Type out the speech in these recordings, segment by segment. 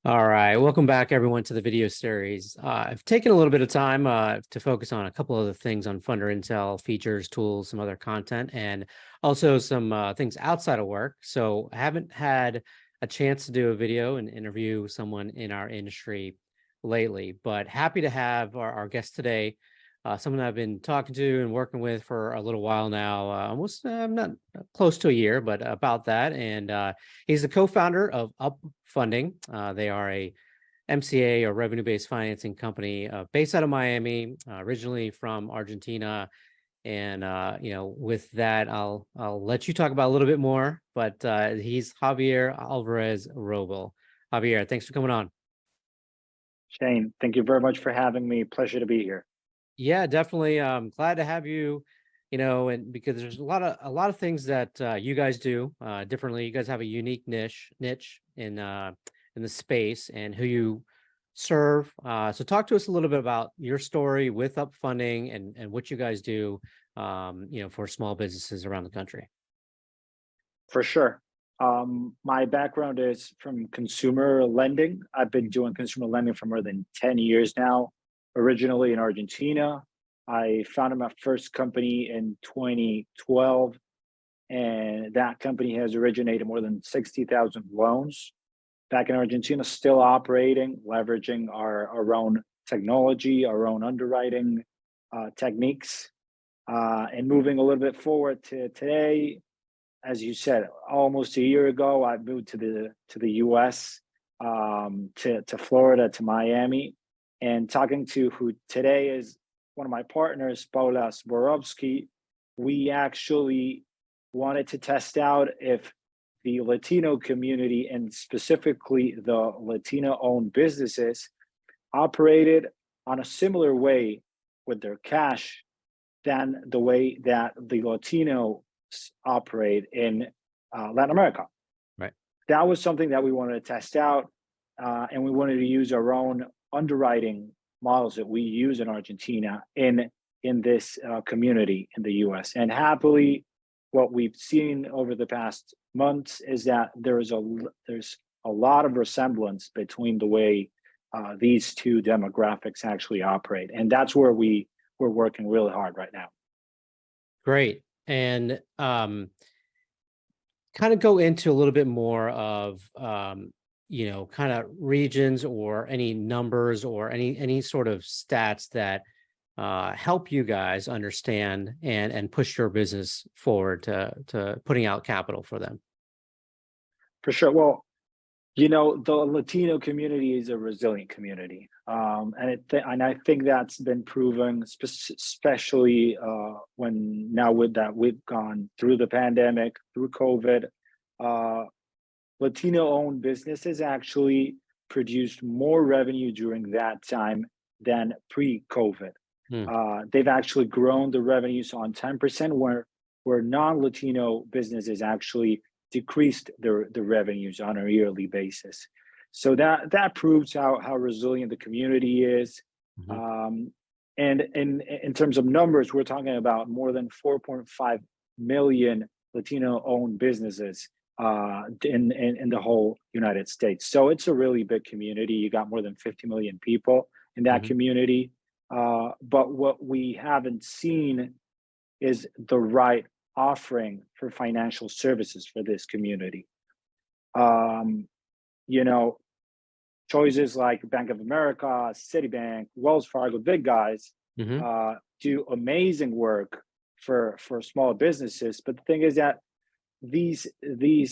All right, welcome back everyone to the video series. I've taken a little bit of time to focus on a couple of the things on Funder Intel, features, tools, some other content, and also some things outside of work. So I haven't had a chance to do a video and interview someone in our industry lately, but happy to have our guest today, someone I've been talking to and working with for a little while now, almost not close to a year, but about that. And he's the co-founder of Upfunding. They are a MCA or revenue-based financing company based out of Miami, originally from Argentina. And with that, I'll let you talk about a little bit more. But he's Javier Alvarez Wrobel. Javier, thanks for coming on. Shane, thank you very much for having me. Pleasure to be here. Yeah, definitely. Glad to have you, and because there's a lot of things that you guys do differently. You guys have a unique niche in the space and who you serve. So talk to us a little bit about your story with Upfunding and what you guys do, for small businesses around the country. For sure. My background is from consumer lending. I've been doing consumer lending for more than 10 years now, originally in Argentina. I founded my first company in 2012, and that company has originated more than 60,000 loans back in Argentina, still operating, leveraging our own technology, our own underwriting techniques, and moving a little bit forward to today. As you said, almost a year ago, I moved to the U.S., to Florida, to Miami, and talking to who today is one of my partners, Paula Sborowski. We actually wanted to test out if the Latino community, and specifically the Latino-owned businesses, operated on a similar way with their cash than the way that the Latino operate in Latin America. Right. That was something that we wanted to test out, and we wanted to use our own underwriting models that we use in Argentina in this community in the U.S. And happily, what we've seen over the past months is that there's a lot of resemblance between the way these two demographics actually operate, and that's where we're working really hard right now. Great. And kind of go into a little bit more of kind of regions or any numbers or any sort of stats that help you guys understand and push your business forward to putting out capital for them. For sure. Well, the Latino community is a resilient community, and I think that's been proven, especially when now with that we've gone through the pandemic, through COVID. Latino-owned businesses actually produced more revenue during that time than pre-COVID. They've actually grown the revenues on 10%, where non-Latino businesses actually decreased the revenues on a yearly basis. So that proves how resilient the community is. Mm-hmm. And in terms of numbers, we're talking about more than 4.5 million Latino-owned businesses in the whole United States. So it's a really big community. You got more than 50 million people in that community. But what we haven't seen is the right offering for financial services for this community. Choices like Bank of America, Citibank, Wells Fargo, big guys, do amazing work for small businesses. But the thing is that these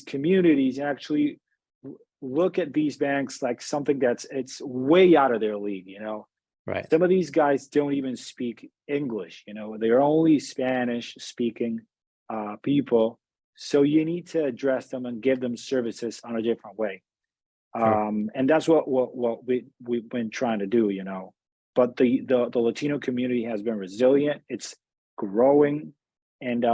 communities actually look at these banks like something it's way out of their league. Right. Some of these guys don't even speak English. They're only Spanish speaking people. So you need to address them and give them services on a different way. Sure. And that's what we've been trying to do, But the Latino community has been resilient. It's growing. And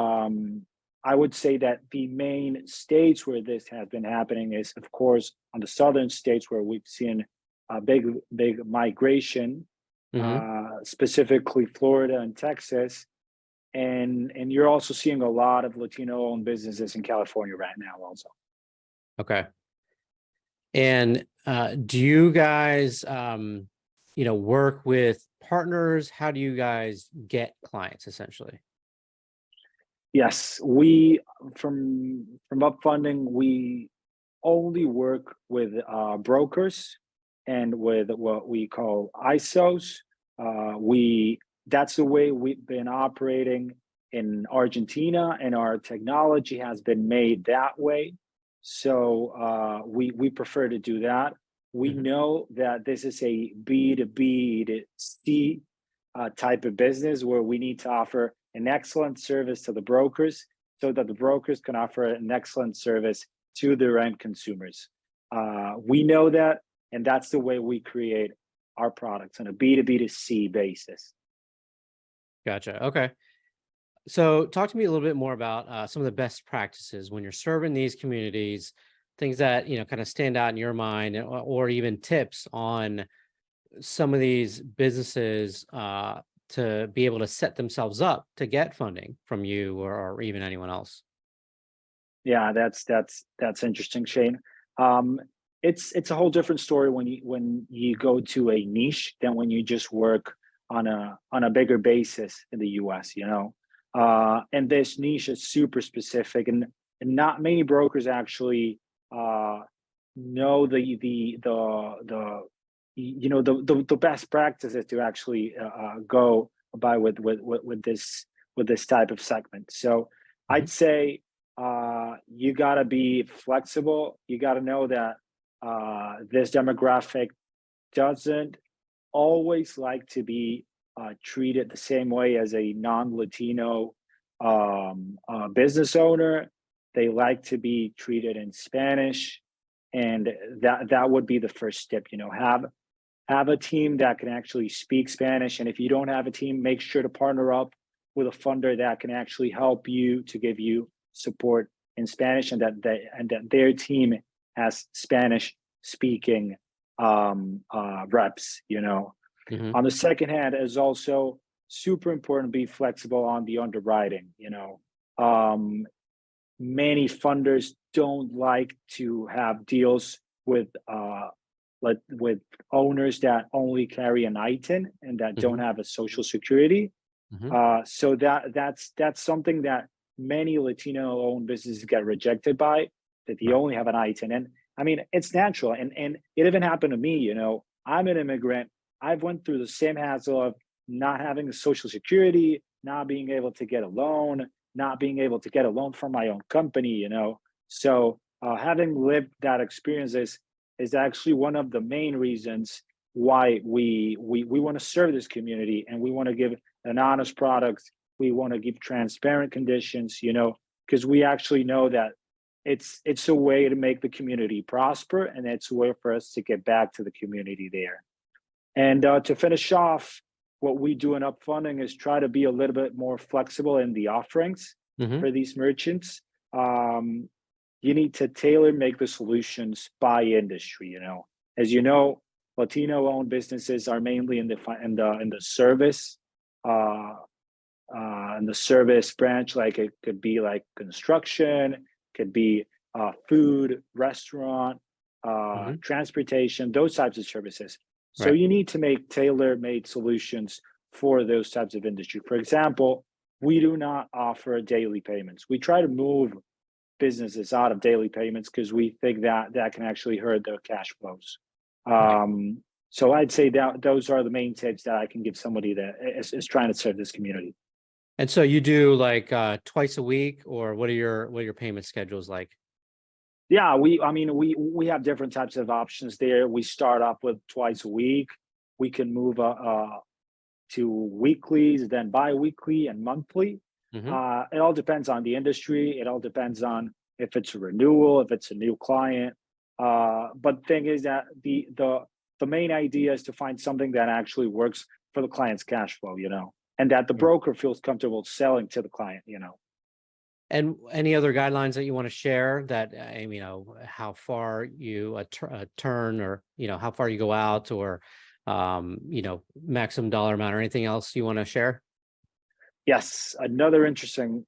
I would say that the main states where this has been happening is, of course, on the southern states where we've seen a big migration, specifically Florida and Texas. And you're also seeing a lot of Latino-owned businesses in California right now also. Okay. And do you guys, work with partners? How do you guys get clients essentially? Yes, we from Upfunding, we only work with brokers and with what we call ISOs. We That's the way we've been operating in Argentina, and our technology has been made that way. So we prefer to do that. We Mhm. know that this is a B2B to C type of business where we need to offer an excellent service to the brokers so that the brokers can offer an excellent service to their end consumers. We know that, and that's the way we create our products on a B2B to C basis. Gotcha. Okay. So talk to me a little bit more about some of the best practices when you're serving these communities, things that, kind of stand out in your mind, or even tips on some of these businesses to be able to set themselves up to get funding from you or even anyone else. Yeah, that's interesting, Shane. Um, it's a whole different story when you go to a niche than when you just work on a bigger basis in the U.S. And this niche is super specific, and not many brokers actually uh, know the best practices to actually go by with this type of segment. So I'd Mhm. say you got to be flexible. You got to know that this demographic doesn't always like to be treated the same way as a non-Latino business owner. They like to be treated in Spanish, and that would be the first step. Have a team that can actually speak Spanish, and if you don't have a team, make sure to partner up with a funder that can actually help you to give you support in Spanish, and that their team has Spanish speaking reps. Mhm. On the second hand, is also super important to be flexible on the underwriting. Um, Many funders don't like to have deals with owners that only carry an ITIN and that don't Mhm. have a social security. Mhm. So that's something that many Latino-owned businesses get rejected by, that they Right. only have an ITIN. And I mean, it's natural, and it even happened to me. I'm an immigrant. I've went through the same hassle of not having a social security, not being able to get a loan, not being able to get a loan from my own company. So having lived that experience is actually one of the main reasons why we want to serve this community, and we want to give an honest product. We want to give transparent conditions, because we actually know that it's a way to make the community prosper, and it's a way for us to get back to the community there. And to finish off, what we do in Upfunding is try to be a little bit more flexible in the offerings Mhm. for these merchants. Um, you need to tailor make the solutions by industry. As you know, Latino-owned businesses are mainly in the service uh, in the service branch. Like, it could be like construction, could be food, restaurant, Mhm. transportation, those types of services. So Right. you need to make tailor-made solutions for those types of industry. For example, we do not offer daily payments. We try to move businesses out of daily payments because we think that that can actually hurt their cash flows. Right. So I'd say that those are the main tips that I can give somebody that is trying to serve this community. And so you do like twice a week, or what are your payment schedules like? Yeah, I mean, we have different types of options there. We start off with twice a week. We can move to weeklies, then bi-weekly and monthly. Mhm. It all depends on the industry. It all depends on if it's a renewal, if it's a new client. But the thing is that the main idea is to find something that actually works for the client's cash flow, and that the Right. broker feels comfortable selling to the client. And any other guidelines that you want to share that, how far you turn, or, how far you go out, or, maximum dollar amount, or anything else you want to share? Yes, another interesting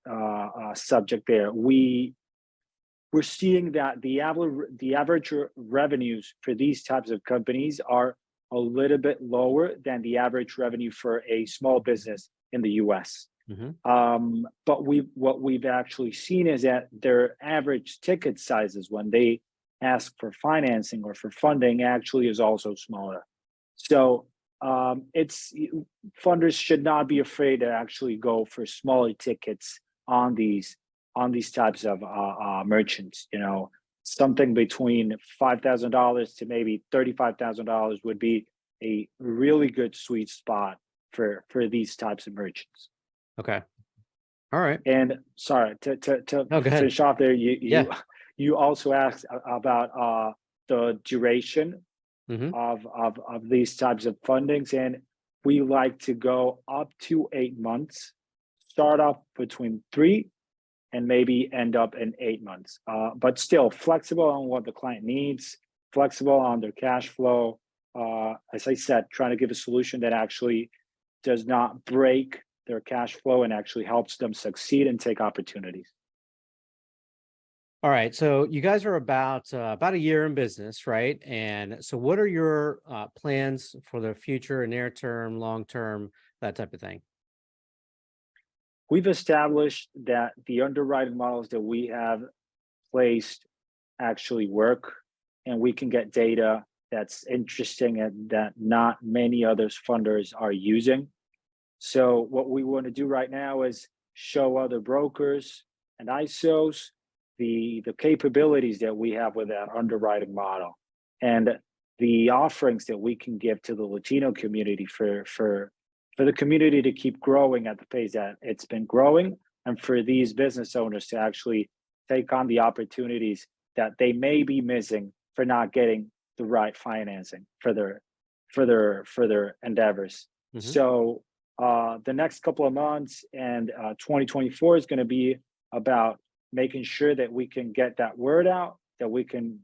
subject there. We we're seeing that the average revenues for these types of companies are a little bit lower than the average revenue for a small business in the US. But what we've actually seen is that their average ticket sizes when they ask for financing or for funding actually is also smaller. So it's funders should not be afraid to actually go for smaller tickets on these types of merchants. You know, something between $5,000 to maybe $35,000 would be a really good sweet spot for these types of merchants. Okay. All right. And sorry to Oh, go ahead. finish off there. Yeah. You also asked about the duration of these types of fundings, and we like to go up to 8 months. Start off between 3 and maybe end up in 8 months, but still flexible on what the client needs, flexible on their cash flow. As I said, trying to give a solution that actually does not break their cash flow and actually helps them succeed and take opportunities. All right. So you guys are about a year in business, right? And so what are your plans for the future, near term, long term, that type of thing? We've established that the underwriting models that we have placed actually work, and we can get data that's interesting and that not many other funders are using. So what we want to do right now is show other brokers and ISOs the capabilities that we have with that underwriting model and the offerings that we can give to the Latino community for the community to keep growing at the pace that it's been growing, and for these business owners to actually take on the opportunities that they may be missing for not getting the right financing for their endeavors. So the next couple of months and 2024 is going to be about making sure that we can get that word out, that we can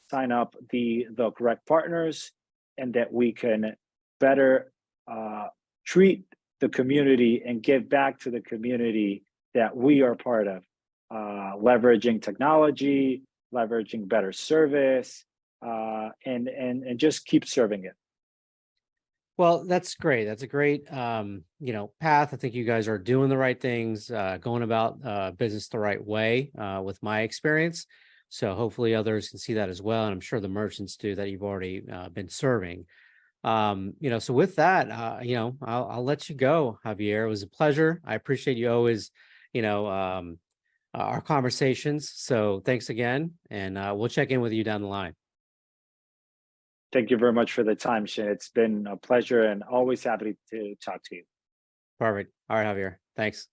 sign up the correct partners, and that we can better treat the community and give back to the community that we are part of, leveraging technology, leveraging better service, and just keep serving it. Well, that's great. That's a great, path. I think you guys are doing the right things, going about business the right way, with my experience. So hopefully others can see that as well, and I'm sure the merchants do that you've already been serving. So with that, I'll let you go, Javier. It was a pleasure. I appreciate you always, our conversations. So thanks again, and we'll check in with you down the line. Thank you very much for the time, Shane. It's been a pleasure and always happy to talk to you. Perfect. All right, Javier. Thanks.